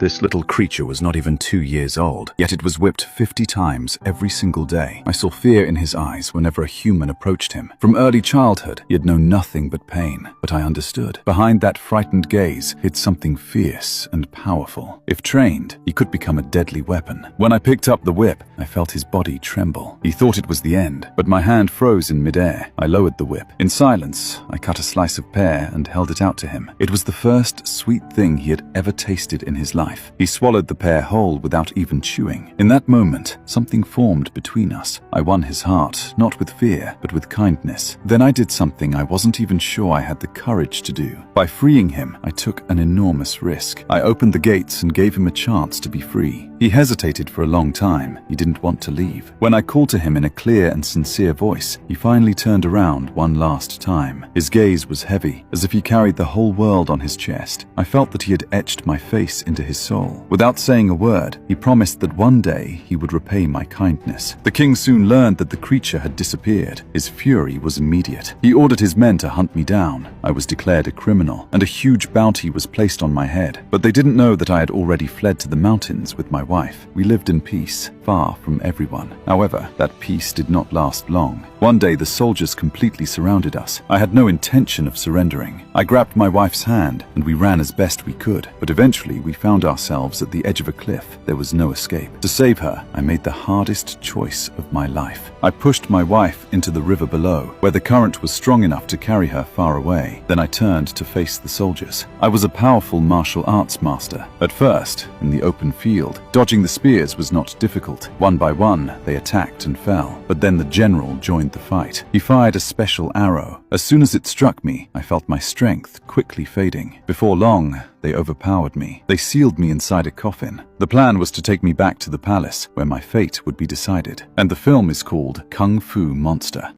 This little creature was not even 2 years old, yet it was whipped 50 times every single day. I saw fear in his eyes whenever a human approached him. From early childhood, he had known nothing but pain, but I understood. Behind that frightened gaze hid something fierce and powerful. If trained, he could become a deadly weapon. When I picked up the whip, I felt his body tremble. He thought it was the end, but my hand froze in midair. I lowered the whip. In silence, I cut a slice of pear and held it out to him. It was the first sweet thing he had ever tasted in his life. He swallowed the pear whole without even chewing. In that moment, something formed between us. I won his heart, not with fear, but with kindness. Then I did something I wasn't even sure I had the courage to do. By freeing him, I took an enormous risk. I opened the gates and gave him a chance to be free. He hesitated for a long time. He didn't want to leave. When I called to him in a clear and sincere voice, he finally turned around one last time. His gaze was heavy, as if he carried the whole world on his chest. I felt that he had etched my face into his soul. Without saying a word, he promised that one day he would repay my kindness. The king soon learned that the creature had disappeared. His fury was immediate. He ordered his men to hunt me down. I was declared a criminal, and a huge bounty was placed on my head. But they didn't know that I had already fled to the mountains with my wife. We lived in peace, far from everyone. However, that peace did not last long. One day the soldiers completely surrounded us. I had no intention of surrendering. I grabbed my wife's hand and we ran as best we could, but eventually we found ourselves at the edge of a cliff. There was no escape. To save her, I made the hardest choice of my life. I pushed my wife into the river below, where the current was strong enough to carry her far away. Then I turned to face the soldiers. I was a powerful martial arts master. At first, in the open field, dodging the spears was not difficult. One by one, they attacked and fell. But then the general joined the fight. He fired a special arrow. As soon as it struck me, I felt my strength quickly fading. Before long, they overpowered me. They sealed me inside a coffin. The plan was to take me back to the palace, where my fate would be decided. And the film is called Kung Fu Monster.